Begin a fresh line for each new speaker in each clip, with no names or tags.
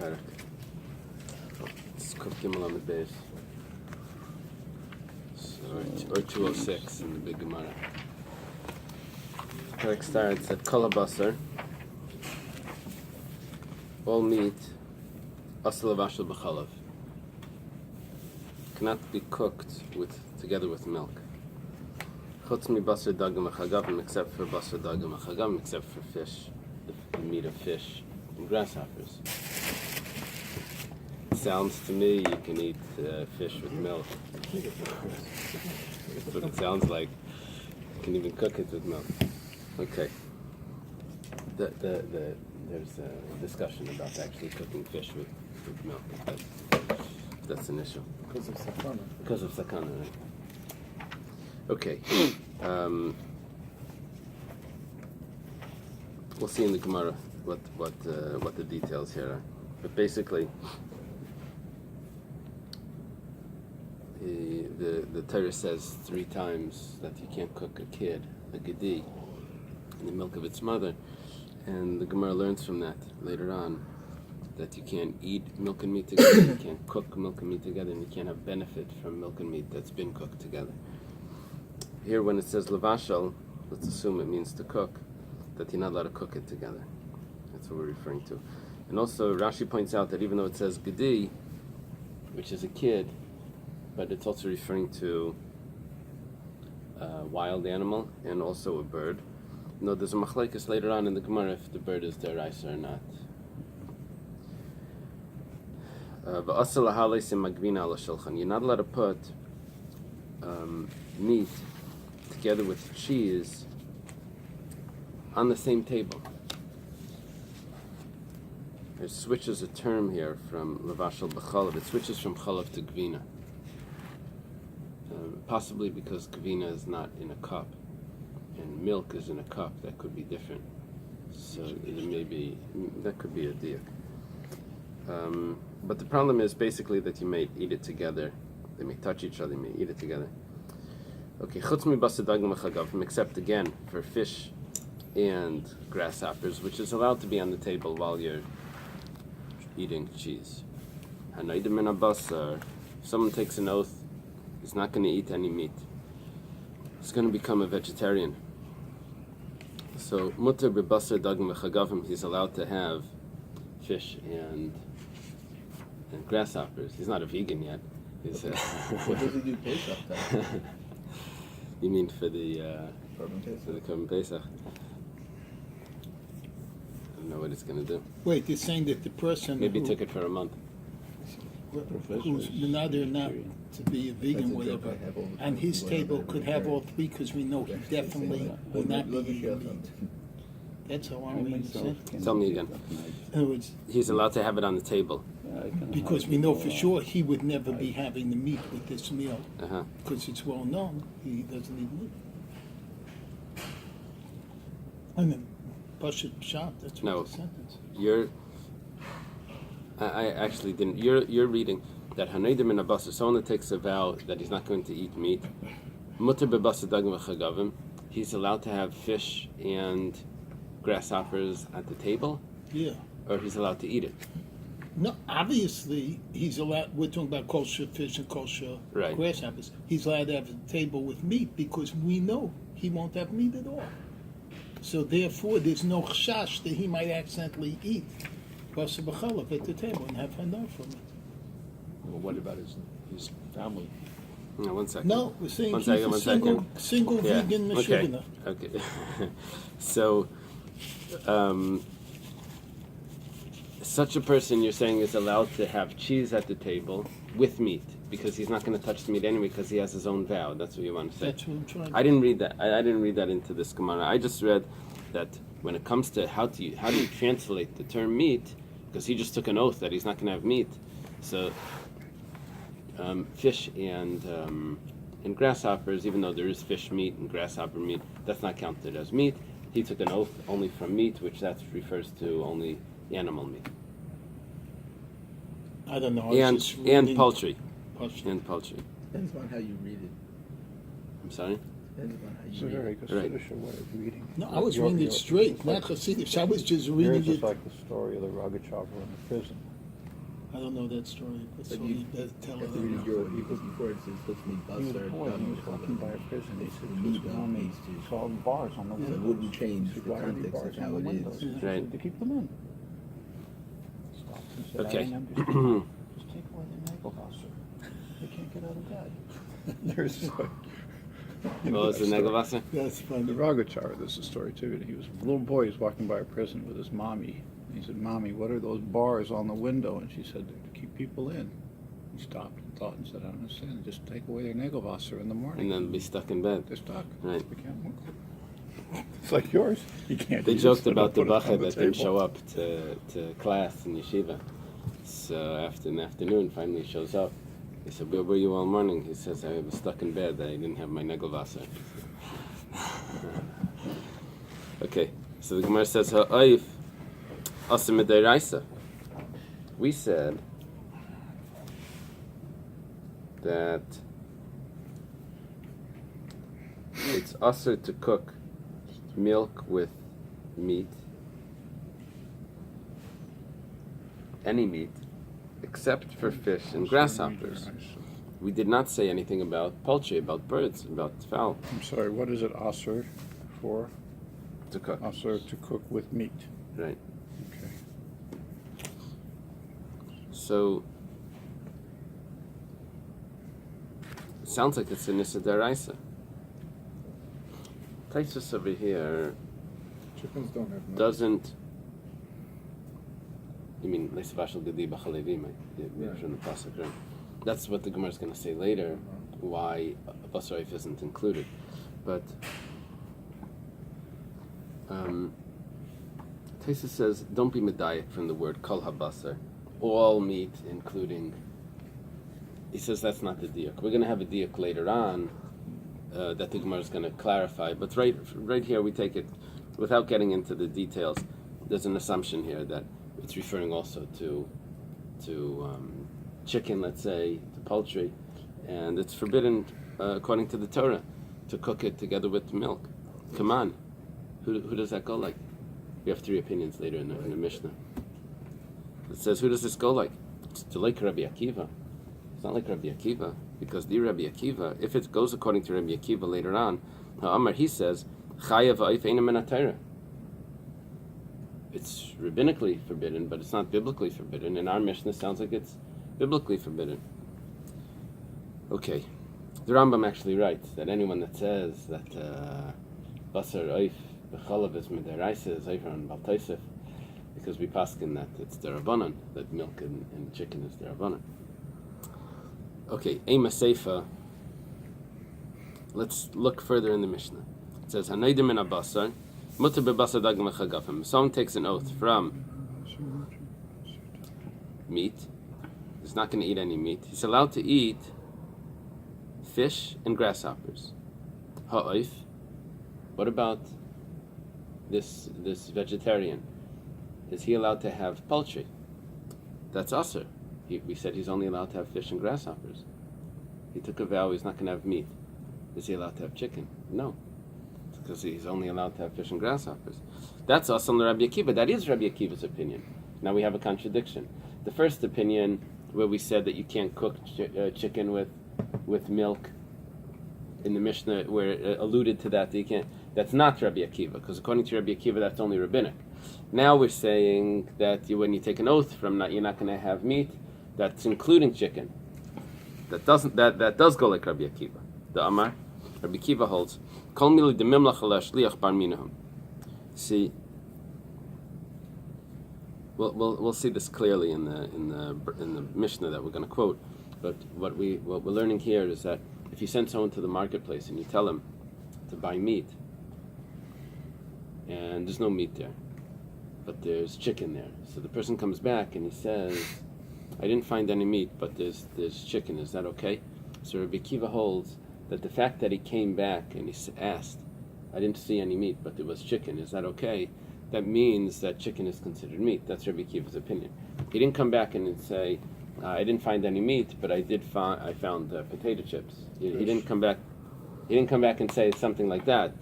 Parak. It's Kuf Gimel on the Bais. Or 206 in the big Gemara. Parak starts at Kol HaBasar. All meat, asal avashel b'chalav, cannot be cooked together with milk. Chutz mi basar dagim achagavim, except for basar dagim achagavim, except for fish, the meat of fish and grasshoppers. It sounds to me you can eat fish with milk. That's what it sounds like. You can even cook it with milk. Okay. There's a discussion about actually cooking fish with milk. That's an issue.
Because of sakana.
Because of sakana, right? Okay. We'll see in the Gemara what the details here are. But basically, the Torah says 3 times that you can't cook a kid, a gedi, in the milk of its mother. And the Gemara learns from that later on that you can't eat milk and meat together, you can't cook milk and meat together, and you can't have benefit from milk and meat that's been cooked together. Here, when it says levashal, let's assume it means to cook, that you're not allowed to cook it together. That's what we're referring to. And also, Rashi points out that even though it says gedi, which is a kid, but it's also referring to a wild animal and also a bird. No, there's a machlekes later on in the Gemara if the bird is deraisa or not. You're not allowed to put meat together with cheese on the same table. It switches a term here from levashal b'chalav. It switches from chalav to gvina. Possibly because gvina is not in a cup. And milk is in a cup, that could be different. So that could be a diak. But the problem is basically that you may eat it together. They may touch each other, you may eat it together. Okay, chutz mi basar dagim achagavim, except again for fish and grasshoppers, which is allowed to be on the table while you're eating cheese. Hanaidim min basar. If someone takes an oath, he's not going to eat any meat. He's going to become a vegetarian. So, mutter b'basar dagim v'chagavim, he's allowed to have fish and grasshoppers. He's not a vegan yet. He's,
What does he do Pesach then?
You mean for the Korban Pesach? I don't know what he's going to do.
Wait, they're saying that the person
Maybe he took it for a month.
who's neither not to be a vegan, whatever, and his table could have all 3 because we know he definitely will not be eating meat. That's how I'm reading it.
Tell me again.
In other words,
He's allowed to have it on the table.
because we know for sure he would never be having the meat with this meal,
Uh-huh.
because it's well known he doesn't eat meat. And then, Pashut Pshat, that's what
No.
the sentence is.
I actually didn't. You're reading that Hanaidim min basar, someone that takes a vow that he's not going to eat meat, mutter b'basar dagim v'chagavim, he's allowed to have fish and grasshoppers at the table,
Yeah.
or he's allowed to eat it.
No, obviously he's allowed. We're talking about kosher fish and kosher
Right.
grasshoppers. He's allowed to have a table with meat because we know he won't have meat at all. So therefore, there's no chash that he might accidentally eat basar b'chalav at the table and have hana from it.
Well, what about his family?
No, 1 second.
No, we're saying
One
he's
second,
a
one
single
Yeah,
vegan
okay.
meshivana.
Okay. So, such a person you're saying is allowed to have cheese at the table with meat because he's not going to touch the meat anyway because he has his own vow. That's what you want to say.
That's what I'm trying to
I didn't read that. I didn't read that into this Gemara. I just read that when it comes to how do you translate the term meat, because he just took an oath that he's not going to have meat. So fish and grasshoppers, even though there is fish meat and grasshopper meat, that's not counted as meat. He took an oath only from meat, which that refers to only animal meat.
I don't know.
And poultry.
Pashut.
And poultry.
Depends on how you read it.
I'm sorry?
Depends on how
It's
you
a
read
very
it.
Hasidic way of reading.
No, I was reading it straight, not Hasidic. I was just reading
Yours is
it.
like the story of the Rogachover in the prison.
I don't know that story, but
But
so
you
you better tell
have to
her.
read your because before it says supposed to be
He was a
basar
boy, he was
dam,
walking by a prison. He said,
meat
his
of
mommy
meats too.
saw the bars on the
So
windows.
it wouldn't change
He said,
the
"Why are there
context
bars
of how
on the
it
windows?"
is.
He said,
Right.
"To keep them in." Stopped and said,
Okay.
"I don't understand. Just take away the Nagelwasser. They can't get out of bed."
There's
What was the Nagelwasser?
That's
the
funny.
Rogachar, there's a story too. He was a little boy, he was walking by a prison with his mommy. And he said, "Mommy, what are those bars on the window?" And she said, "To keep people in." He stopped and thought and said, "I don't understand. Just take away their Nagelwasser in the morning."
And then be stuck in bed.
They're stuck.
Right.
They can't move. It's like yours. You can't.
They
use
joked
it, so
about the
don't put it on
bacha that didn't
table.
show up to class in yeshiva. So after in the afternoon, finally he shows up. He said, "Where were you all morning?" He says, "I was stuck in bed. I didn't have my Nagelwasser." Okay, so the Gemara says, "Ha'oif asa midiraisa." We said that it's usher to cook milk with meat, any meat, except for fish and grasshoppers. We did not say anything about poultry, about birds, about fowl
I'm sorry, what is it, asr for?
to cook.
Asr to cook with meat.
Right.
Okay.
So it sounds like it's a Nisa Daraisa. Taisus over here
Chickens don't have milk.
doesn't. You mean Leisavashal Gedi B'Chalevim
Right.
from the pasuk, right? That's what the Gemara is going to say later. Why Basarif isn't included, but Taisus says don't be medayik from the word kol habasar, all meat, including. He says that's not the diuk. We're going to have a diuk later on that the Gemara is going to clarify. But right here we take it without getting into the details. There's an assumption here that it's referring also to chicken, let's say, to poultry, and it's forbidden according to the Torah to cook it together with milk. Come on, who does that go like? We have three opinions later in the Mishnah. It says, who does this go like? It's to like Rabbi Akiva. It's not like Rabbi Akiva, because the Rabbi Akiva, if it goes according to Rabbi Akiva later on, Amar, he says, Chayav ha'if eina min ha'Torah. It's rabbinically forbidden, but it's not biblically forbidden. In our Mishnah, sounds like it's biblically forbidden. Okay, the Rambam actually writes that anyone that says that basar oif b'chalav is midaraisa is over on Baltaisif, because we paskin that it's derabanan, that milk and chicken is derabanan. Okay, Ema Seifa. Let's look further in the Mishnah. It says, Hanaydim min abasar, mutter bebasar dagim echagafim. Someone takes an oath from meat. He's not going to eat any meat. He's allowed to eat fish and grasshoppers. Ha'oif. What about this vegetarian? Is he allowed to have poultry? That's usher. We said he's only allowed to have fish and grasshoppers. He took a vow he's not going to have meat. Is he allowed to have chicken? No. Because he's only allowed to have fish and grasshoppers. That's also Rabbi Akiva. That is Rabbi Akiva's opinion. Now we have a contradiction. The first opinion, where we said that you can't cook chicken with milk, in the Mishnah, where it alluded to that you can't. That's not Rabbi Akiva, because according to Rabbi Akiva, that's only rabbinic. Now we're saying that when you take an oath from you're not going to have meat, that's including chicken. That does go like Rabbi Akiva. The Amar, Rabbi Akiva holds, Kol mili demimlach shliach bar minahum. See, we'll see this clearly in the Mishnah that we're going to quote. But what we're learning here is that if you send someone to the marketplace and you tell him to buy meat, and there's no meat there, but there's chicken there, so the person comes back and he says, I didn't find any meat, but there's chicken. Is that okay? So Rabbi Akiva holds that the fact that he came back and he asked, I didn't see any meat, but there was chicken. Is that okay? That means that chicken is considered meat. That's Rabbi Akiva's opinion. He didn't come back and say, I didn't find any meat, but I found potato chips. He didn't come back. He didn't come back and say something like that,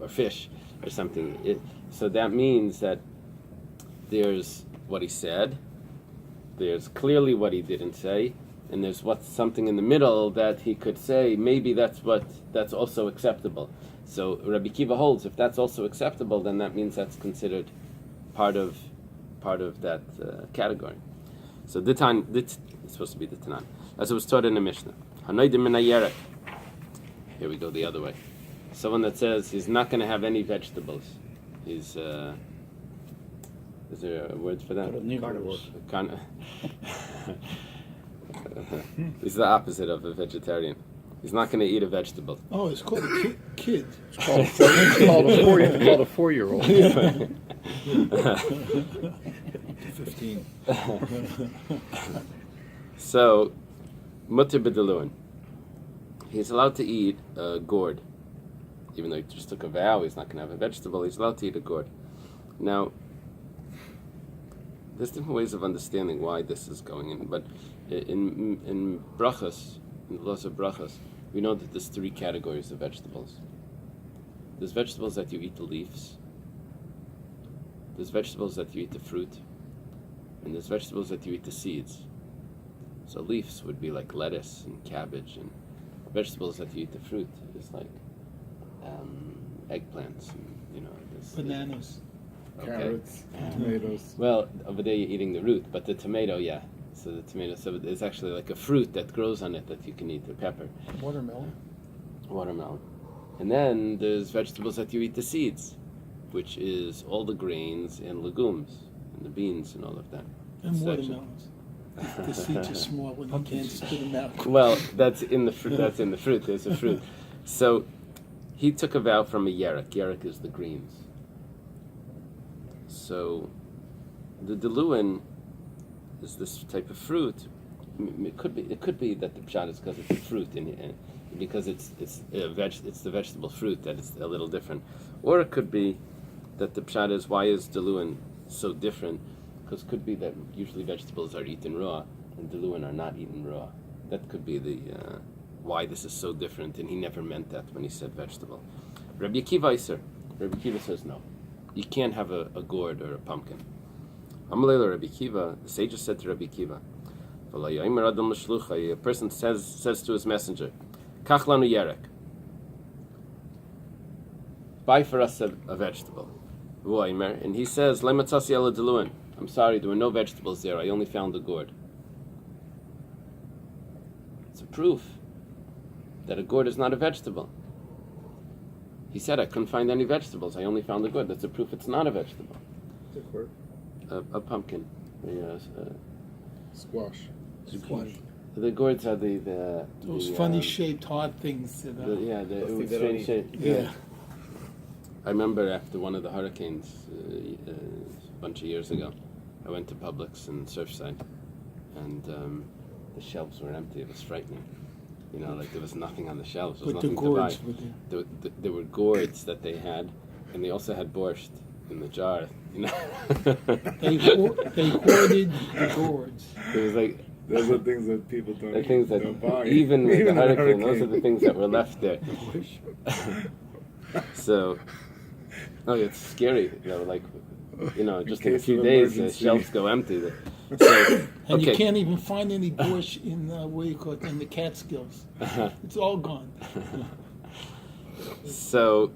or fish, or something. So that means that there's what he said, there's clearly what he didn't say, and there's what's something in the middle that he could say. Maybe that's also acceptable. So Rabbi Kiva holds if that's also acceptable, then that means that's considered part of that category. So it's supposed to be the Tanan, as it was taught in the Mishnah. Hanoidim min hayerek. Here we go the other way. Someone that says he's not going to have any vegetables. He's is there a word for that?
Carnivores.
He's the opposite of a vegetarian. He's not going to eat a vegetable.
Oh, it's called a kid.
It's called a 4-year-old.
15.
So, mutter b'deluin. He's allowed to eat a gourd. Even though he just took a vow, he's not going to have a vegetable, he's allowed to eat a gourd. Now, there's different ways of understanding why this is going in, but in brachas, in the laws of brachas, we know that there's 3 categories of vegetables. There's vegetables that you eat the leaves, there's vegetables that you eat the fruit, and there's vegetables that you eat the seeds. So leaves would be like lettuce and cabbage, and vegetables that you eat the fruit is like eggplants, and,
Bananas.
Okay.
Carrots, tomatoes.
Well, over there you're eating the root, but the tomato, yeah. So the tomato, so it's actually like a fruit that grows on it that you can eat, the pepper.
Watermelon.
Watermelon. And then there's vegetables that you eat the seeds, which is all the grains and legumes, and the beans and all of that.
And
Section.
watermelons. The seeds are small when you can't spit them out.
Well, that's in the fruit. That's in the fruit. There's a fruit. So he took a vow from a yerek. Yerek is the greens. So the deluin is this type of fruit. It could be that the pshat is because it's a fruit, and because it's the vegetable fruit that is a little different, or it could be that the pshat is why is deluin so different? Because it could be that usually vegetables are eaten raw and deluin are not eaten raw. That could be the why this is so different, and he never meant that when he said vegetable. Rabbi Akiva says no. You can't have a gourd or a pumpkin. Amalei Rabbi Akiva, the sages said to Rabbi Akiva, a person says to his messenger, Kach lanu yerek, buy for us a vegetable. And he says, Lematzasi ela deluin, I'm sorry, there were no vegetables there, I only found a gourd. It's a proof that a gourd is not a vegetable. He said, I couldn't find any vegetables, I only found a gourd. That's a proof it's not a vegetable. A pumpkin.
Squash.
The gourds are
Those funny shaped hard things.
The strange shape.
Yeah.
I remember after one of the hurricanes a bunch of years ago, I went to Publix in Surfside, and the shelves were empty. It was frightening. Like there was nothing on the shelves. There was
But the
nothing to buy.
gourds were there.
There were gourds that they had, and they also had borscht in the jar.
They hoarded the gourds.
It was like
Those are things that people don't,
the things that
don't buy.
even with the
in a
hurricane, those are the things that were left there. So, it's scary. Just in a
case
few
of
days, the
emergency.
shelves go empty. So,
And you
okay.
can't even find any borscht in in the Catskills. It's all gone.
So,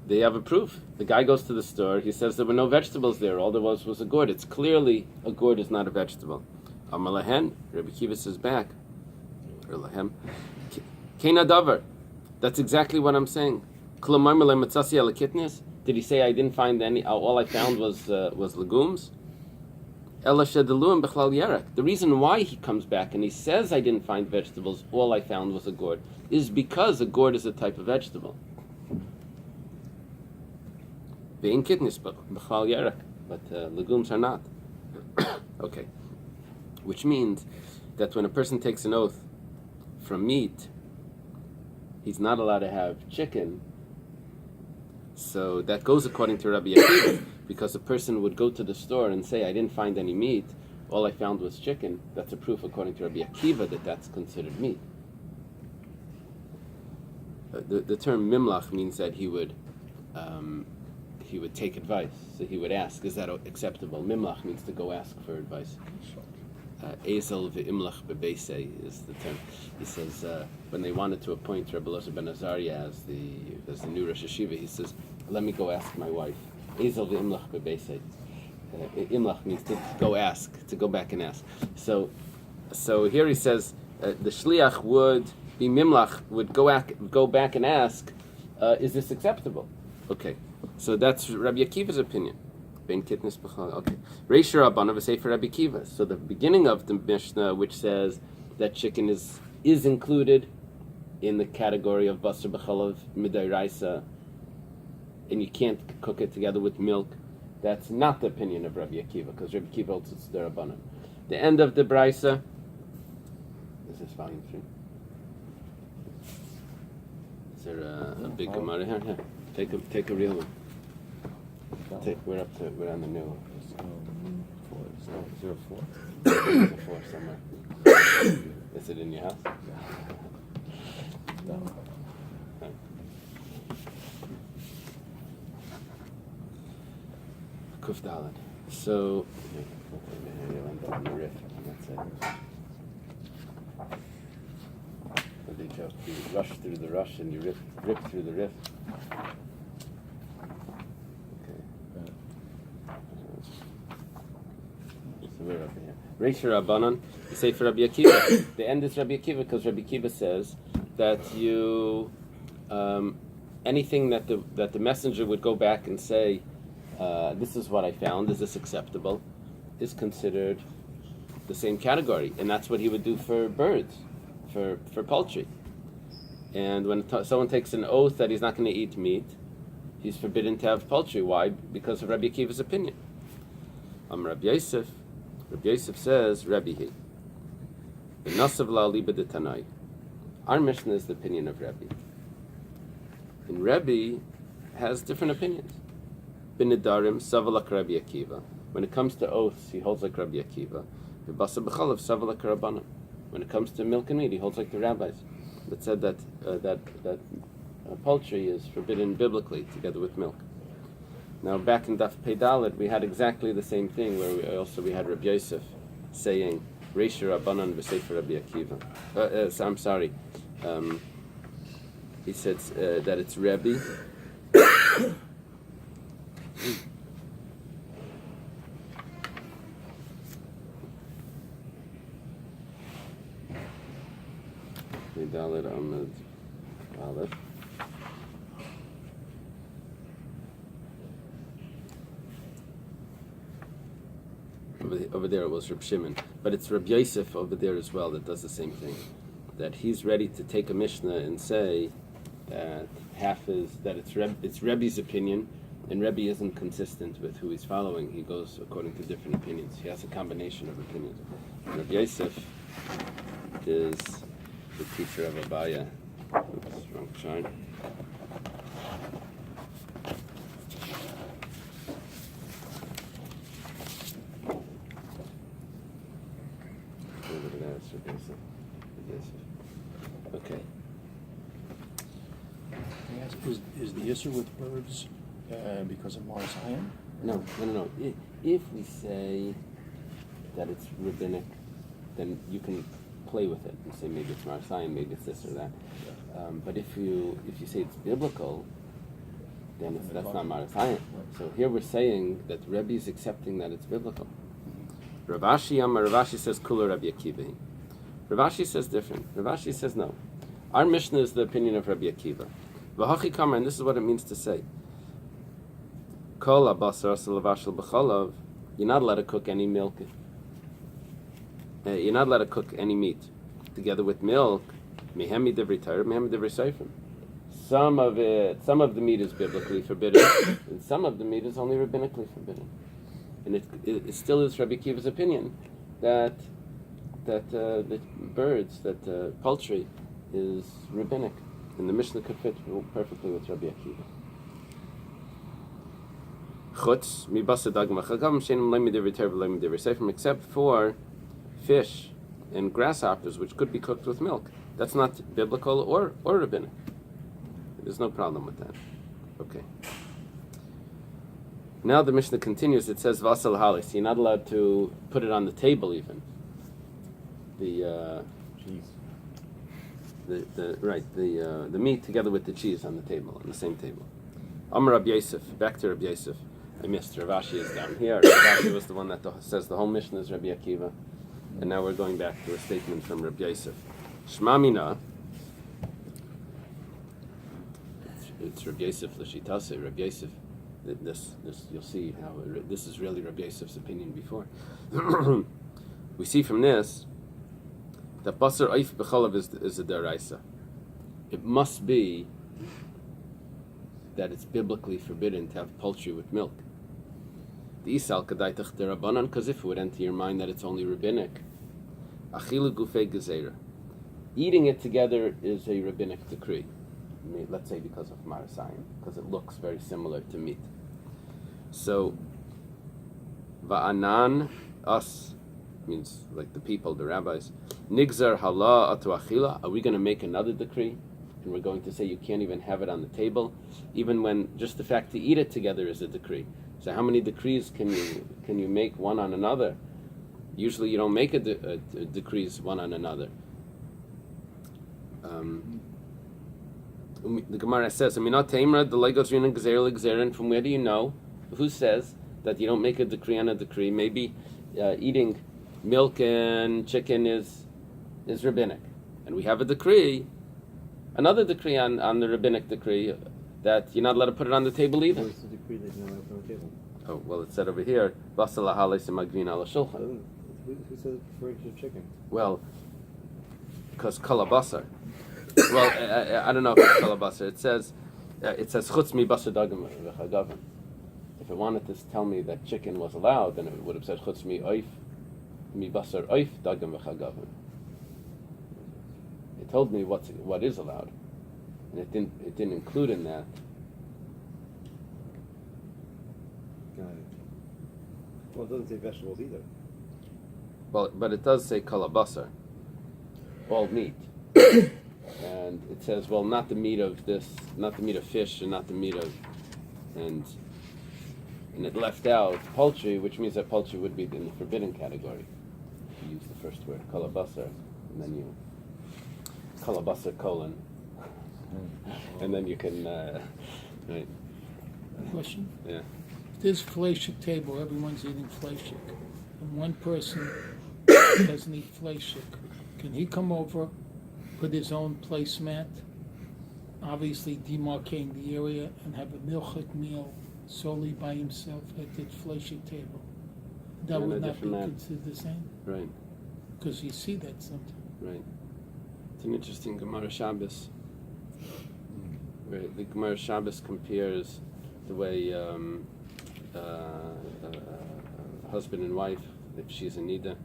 they have a proof. The guy goes to the store. He says there were no vegetables there. All there was a gourd. It's clearly a gourd is not a vegetable. Amalahen, Rabbi Kiva says back. Lahem, Keina davar. That's exactly what I'm saying. Did he say I didn't find any? All I found was legumes. The reason why he comes back and he says I didn't find vegetables, all I found was a gourd, is because a gourd is a type of vegetable. But legumes are not. Okay. Which means that when a person takes an oath from meat, he's not allowed to have chicken. So that goes according to Rabbi Akiva, because a person would go to the store and say, I didn't find any meat, all I found was chicken. That's a proof according to Rabbi Akiva that that's considered meat. The term mimlach means that he would take advice. So he would ask, is that acceptable? Mimlach means to go ask for advice. Ezel ve'imlach bebeisei is the term. He says when they wanted to appoint Rabbi Elazar ben Azariah as the new Rosh Hashiva, he says, "Let me go ask my wife." Ezel ve'imlach bebeisei. Imlach means to go ask, to go back and ask. So here he says the shliach would be mimlach, would go back and ask, is this acceptable? Okay, so that's Rabbi Akiva's opinion. Ben Kitnis B'chal. Okay, Reish Rabbana v'Sefer Rabbi Akiva. So the beginning of the Mishnah, which says that chicken is included in the category of basar b'chalav midayraisa, and you can't cook it together with milk. That's not the opinion of Rabbi Akiva, because Rabbi Akiva holds it's the Rabbanan. The end of the Brisa. This is volume 3. Is there a big Gemara here? Here, take a real one. We're on the new one.
04.
There's a 4 somewhere. Is it in your house?
No.
Kuf Dalet. So, you'll end up on the riff. That's it. What did you rush through the rush and you rip through the riff? Okay. So we're up here. Reish Rabbanan, you say for Rabbi Akiva. The end is Rabbi Akiva because Rabbi Akiva says that you anything that the messenger would go back and say, this is what I found, is this acceptable, is considered the same category. And that's what he would do for birds, for poultry. And when someone takes an oath that he's not going to eat meat, he's forbidden to have poultry. Why? Because of Rabbi Akiva's opinion. Rabbi Yosef says, Rabbi Hi. Nasav la'aliba de Tanai. Our Mishnah is the opinion of Rabbi. And Rabbi has different opinions. B'nedarim savalak Rabbi Akiva. When it comes to oaths, he holds like Rabbi Akiva. V'basa b'chalav savalak Rabbanan. When it comes to milk and meat, he holds like the rabbis that said that poultry is forbidden biblically together with milk. Now back in Daf Pei Dalet, we had exactly the same thing where we had Rabbi Yosef saying Reish Rabbanan v'Sefer Rabbi Akiva. I'm sorry. He said that it's Rabbi. Dalet Amud Aleph. Over there it was Reb Shimon, but it's Reb Yosef over there as well that does the same thing. That he's ready to take a Mishnah and say that it's Rebbe's opinion, and Rebbe isn't consistent with who he's following. He goes according to different opinions. He has a combination of opinions. Reb Yosef is the teacher of Abaya. Oops, wrong shine. Okay.
Is the issue with birds because of Mars Iron?
No. If we say that it's rabbinic, then you can play with it and say maybe it's Marsayan, maybe it's this or that. But if you say it's biblical, then that's not Marsayan. So here we're saying that Rebbe is accepting that it's biblical. Ravashi says Kula Rabbi Akiva. Ravashi says different. Ravashi says no. Our Mishnah is the opinion of Rabbi Akiva. V'hachi kamar, and this is what it means to say. Kol abasar salavashal b'cholav. You're not allowed to cook any milk. You're not allowed to cook any meat together with milk. Mehemi divrei Torah, mehemi divrei seifrim. Some of the meat is biblically forbidden, and some of the meat is only rabbinically forbidden. And it still is Rabbi Akiva's opinion that the birds, that poultry, is rabbinic, and the Mishnah could fit perfectly with Rabbi Akiva. Chutz mibasa dagma chagam shenim leimi divrei Torah v'leimi divrei seifrim, except for fish and grasshoppers, which could be cooked with milk. That's not biblical or rabbinic. There's no problem with that. Okay. Now the Mishnah continues. It says vasal halis. You're not allowed to put it on the table even.
Cheese.
the meat together with the cheese on the table, on the same table. Amar Rabbi Yosef, back to Rabbi Yosef. I missed Rav Ashi is down here. Rav Ashi was the one that says the whole mission is Rabbi Akiva, and now we're going back to a statement from Rabbi Yosef. Shma mina. It's Rabbi Yosef l'shitase. Rabbi Yosef. This you'll see how this is really Rabbi Yosef's opinion before. We see from this that basar oif b'chalav is a deraisa. It must be that it's biblically forbidden to have poultry with milk. The isal kadaitach derabanan, because if it would enter your mind that it's only rabbinic, achilu gufei gezera, eating it together is a rabbinic decree. Let's say because of marasayim, because it looks very similar to meat. So, va'anan, us, means like the people, the rabbis, nigzar hala atu achila, are we going to make another decree? And we're going to say you can't even have it on the table, even when just the fact to eat it together is a decree. So how many decrees can you make one on another? Usually you don't make decrees one on another. The Gemara says, from where do you know? Who says that you don't make a decree on a decree? Maybe eating milk and chicken is rabbinic. And we have a decree, another decree on the rabbinic decree, that you're not allowed to put it on the table either.
What's the decree that you're not allowed to put on the table?
Oh, well, it said over here, Basal ha'ales magvin ala shulchan.
Who said referring to chicken?
Well, because kalabasar. Well, I don't know if it's kalabasar. It says chutz mi basar dagim v'chagavan. If it wanted to tell me that chicken was allowed, then it would have said chutz mi basar oif dagim v'chagavan. It told me what is allowed, and it didn't include in that.
Got it. Well, it doesn't say vegetables either.
Well, but it does say kalabasar, all meat. And it says, well, not the meat of this, not the meat of fish, and not the meat of, and it left out poultry, which means that poultry would be in the forbidden category. You use the first word, kalabasar, and then you, kalabasar colon, and then you can, right?
Question?
Yeah.
If there's fleishik table, everyone's eating fleishik, and one person doesn't eat fleishik, can he come over, put his own placemat, obviously demarcating the area, and have a milchik meal solely by himself at the fleishik table? That
Yeah,
would
no
not be
different mat.
considered the same?
Right,
Because you see that sometimes.
right. It's an interesting Gemara Shabbos, where the Gemara Shabbos compares the way husband and wife, if she's a nida,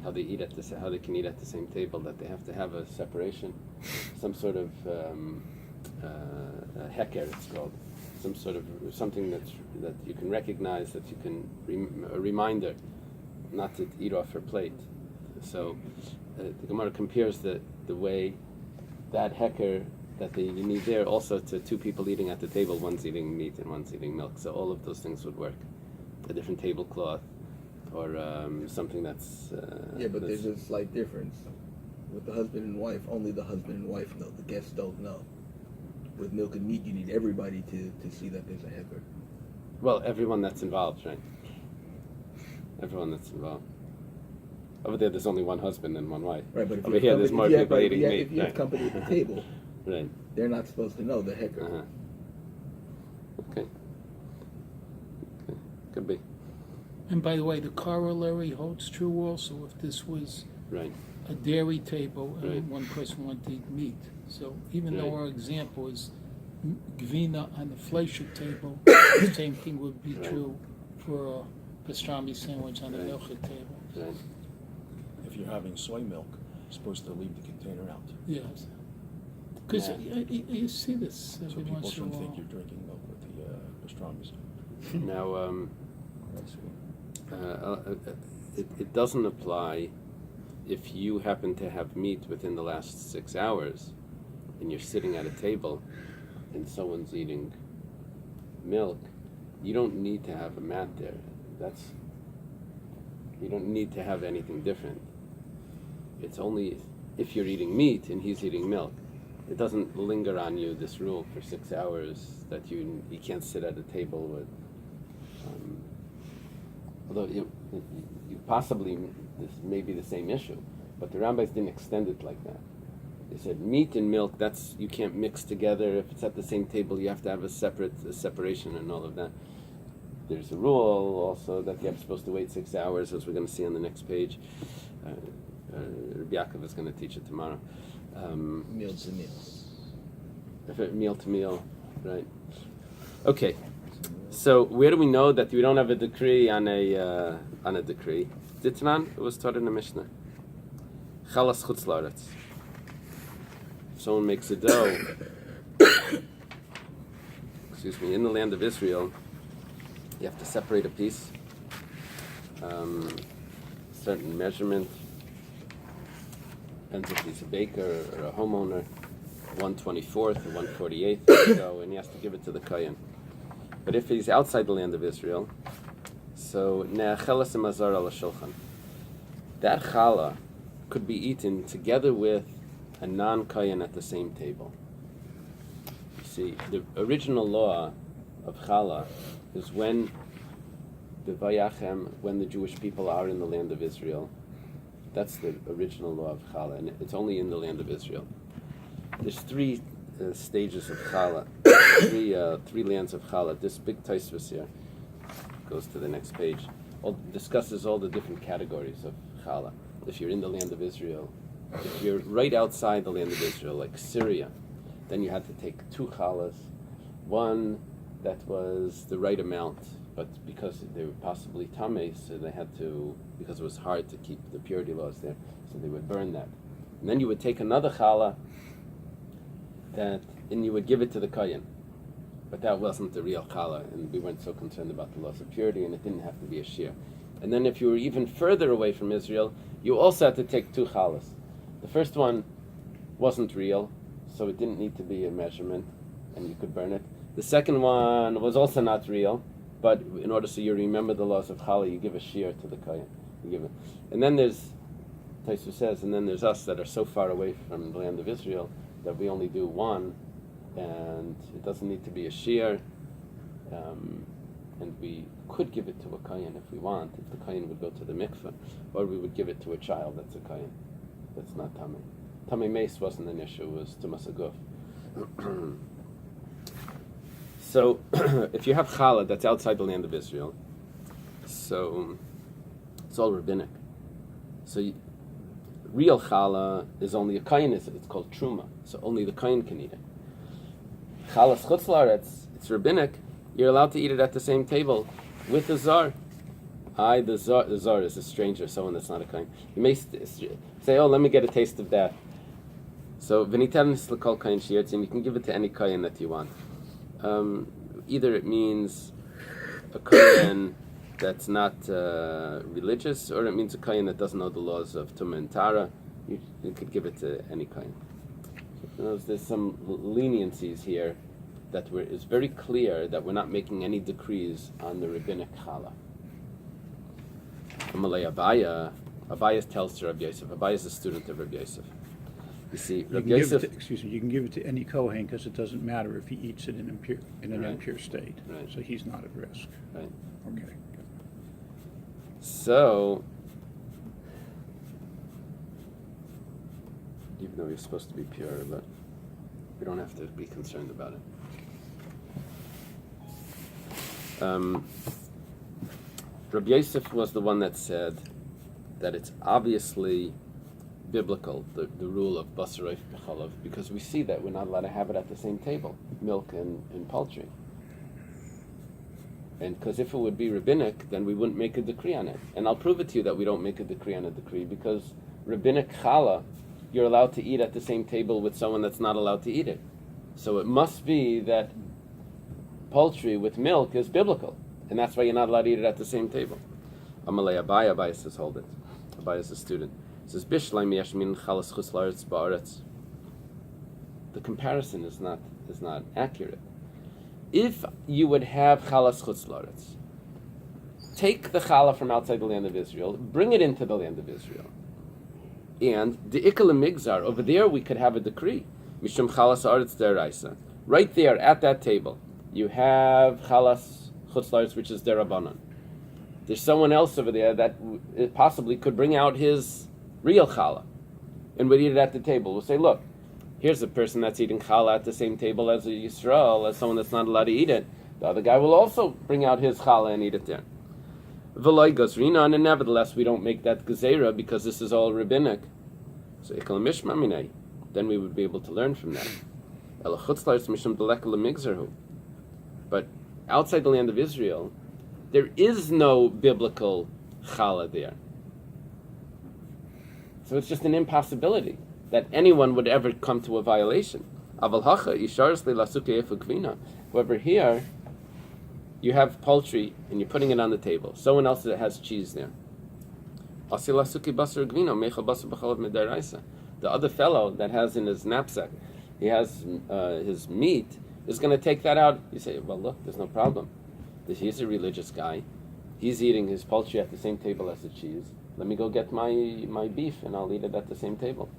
how they can eat at the same table, that they have to have a separation, some sort of heker, it's called, something that you can recognize, that you can a reminder not to eat off her plate. So the Gemara compares the way that heker that you need there also to two people eating at the table, one's eating meat and one's eating milk. So all of those things would work. A different tablecloth, or something that's
But there's a slight difference. With the husband and wife, only the husband and wife know. The guests don't know. With milk and meat, you need everybody to see that there's a hecker.
well, everyone that's involved, right? Everyone that's involved. Over there's only one husband and one wife.
Right, but if
Over
you
here,
have
there's more
company,
people eating meat.
if you have
Right.
company at the table,
Right.
they're not supposed to know the hecker.
Uh-huh. Okay. Could be.
And by the way, the corollary holds true also if this was
Right.
a dairy table and
Right.
one person wanted to eat meat. So even though
Right.
our example is gvina on the fleishik table, the same thing would be
Right.
true for a pastrami sandwich on the
Right.
milchik table.
Right.
If you're having soy milk, you're supposed to leave the container out.
Yes. Because
Yeah.
you see this
So
every
people
once in a
shouldn't
while.
think you're drinking milk with the pastrami.
Now, it doesn't apply if you happen to have meat within the last 6 hours and you're sitting at a table and someone's eating milk. You don't need to have a mat there. You don't need to have anything different. it's only if you're eating meat and he's eating milk. It doesn't linger on you, this rule, for 6 hours that you can't sit at a table with. Although you possibly, this may be the same issue, but the rabbis didn't extend it like that. They said meat and milk, that's, you can't mix together. If it's at the same table, you have to have a separation and all of that. There's a rule also that you're supposed to wait 6 hours, as we're going to see on the next page. Rabbi Yaakov is going to teach it tomorrow.
Meal to meal.
Meal to meal, right? Okay. So where do we know that we don't have a decree on a decree? Ditnan, it was taught in the Mishnah. Chalas chutz laaretz. If someone makes a dough, in the land of Israel, you have to separate a piece, certain measurement. Depends if he's a baker or a homeowner, 1/24 or 1/48 dough, and he has to give it to the kohen. But if he's outside the land of Israel, so ne'achelas imazar al shulchan. That challah could be eaten together with a non-kohen at the same table. You see, the original law of challah is when the Menachem, when the Jewish people are in the land of Israel. That's the original law of challah, and it's only in the land of Israel. There's three stages of challah, three lands of challah. This big Tosfos here goes to the next page. Discusses all the different categories of challah. If you're in the land of Israel, if you're right outside the land of Israel, like Syria, then you had to take 2 challahs. One that was the right amount, but because they were possibly tameh, so they had to, because it was hard to keep the purity laws there, so they would burn that. And then you would take another challah, and you would give it to the kohen. But that wasn't the real challah, and we weren't so concerned about the laws of purity, and it didn't have to be a shear. And then if you were even further away from Israel, you also had to take 2 challahs. The first one wasn't real, so it didn't need to be a measurement, and you could burn it. The second one was also not real, but in order so you remember the laws of challah, you give a shear to the kohen. You give it. And then there's, Tosfos says, and then there's us that are so far away from the land of Israel that we only do one, and it doesn't need to be a shear, and we could give it to a kohen if we want, if the kohen would go to the mikveh, or we would give it to a child that's a kohen, that's not tameh. Tameh mace wasn't an issue, it was tumas aguf. So, if you have challah that's outside the land of Israel, so it's all rabbinic. So real challah is only a kohen, it's called truma, so only the kohen can eat it. Chalas chutz laaretz, it's rabbinic, you're allowed to eat it at the same table with the zar. The zar is a stranger, someone that's not a kohen. You may say, oh, let me get a taste of that. So, v'nitan is l'kol kohen shi'yotz, and you can give it to any kohen that you want. Either it means a kohen that's not religious, or it means a kohen that doesn't know the laws of tumah and tara. You could give it to any kohen. There's some leniencies here that it's very clear that we're not making any decrees on the rabbinic challah. Amalei Abaya tells to Rabbi Yosef. Abaya is a student of Rabbi Yosef. You see, Rabbi Yosef.
You can give it to any kohen because it doesn't matter if he eats it in an
Right.
impure state.
Right.
So he's not at risk.
Right.
Okay.
So, even though you're supposed to be pure, but we don't have to be concerned about it. Rabbi Yosef was the one that said that it's obviously biblical, the rule of basarif b'chalav, because we see that we're not allowed to have it at the same table, milk and poultry. And because if it would be rabbinic, then we wouldn't make a decree on it. And I'll prove it to you that we don't make a decree on a decree, because rabbinic challah, you're allowed to eat at the same table with someone that's not allowed to eat it. So it must be that poultry with milk is biblical, and that's why you're not allowed to eat it at the same table. Amalei Abaya says, hold it. Abaya is a student. He says, Bishleim yashmin chalas chutz laaretz ba'aretz. The comparison is not accurate. If you would have chalas chutz laaretz, take the challah from outside the land of Israel, bring it into the land of Israel. And the ikal migzar, over there we could have a decree. Mishum chalas aretz deraisa. Right there at that table, you have chalas chutz la'aretz, which is derabanan. There's someone else over there that possibly could bring out his real challah and would eat it at the table. We'll say, look, here's a person that's eating challah at the same table as a Yisrael, as someone that's not allowed to eat it. The other guy will also bring out his challah and eat it there. V'loy gozrina, and nevertheless we don't make that gezerah because this is all rabbinic. So ikal mishma minay, then we would be able to learn from that. Ela chutz la'aretz mishum delek lemigzerhu. But outside the land of Israel, there is no biblical challah there. So it's just an impossibility that anyone would ever come to a violation. Aval hacha isharis le'lasukei efu kvina. However, here you have poultry and you're putting it on the table. Someone else that has cheese there. The other fellow that has in his knapsack, he has his meat, is going to take that out. You say, well, look, there's no problem. He's a religious guy. He's eating his poultry at the same table as the cheese. Let me go get my beef and I'll eat it at the same table.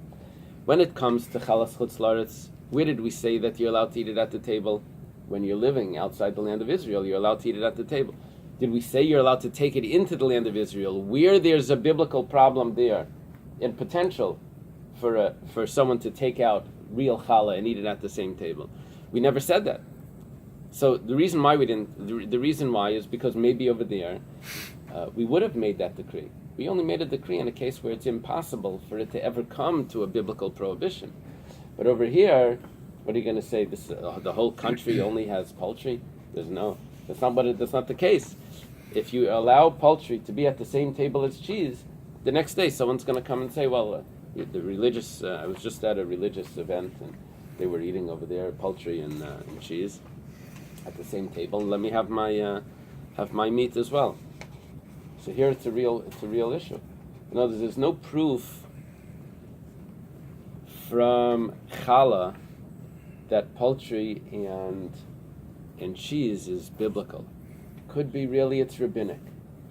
When it comes to chalas chutz la'aretz, where did we say that you're allowed to eat it at the table? When you're living outside the land of Israel, you're allowed to eat it at the table. Did we say you're allowed to take it into the land of Israel, where there's a biblical problem there, and potential for someone to take out real challah and eat it at the same table? We never said that. So the reason why we didn't, the reason why is because maybe over there we would have made that decree. We only made a decree in a case where it's impossible for it to ever come to a biblical prohibition. But over here, what are you going to say? This the whole country only has poultry? That's not the case. If you allow poultry to be at the same table as cheese, the next day someone's going to come and say, well, the religious. I was just at a religious event and they were eating over there poultry and cheese at the same table. Let me have my meat as well. So here it's a real issue. In other words, there's no proof from challah that poultry and cheese is biblical. Could be really it's rabbinic.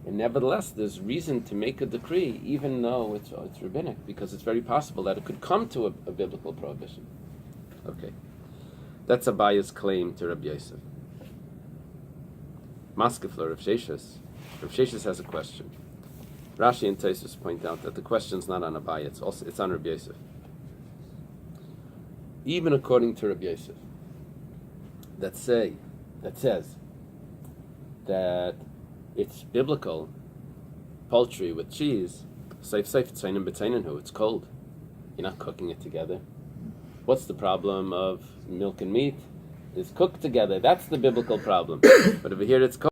And nevertheless, there's reason to make a decree, even though it's rabbinic, because it's very possible that it could come to a biblical prohibition. Okay. That's Abaya's claim to Rabbi Yosef. Maskefler, Rav Sheshes. Rav Sheshes has a question. Rashi and Tosfos point out that the question's not on Abaya, it's on Rabbi Yosef. Even according to Rabbi Yosef, that says that it's biblical, poultry with cheese, it's cold. You're not cooking it together. What's the problem of milk and meat? It's cooked together. That's the biblical problem. But over here it's cold.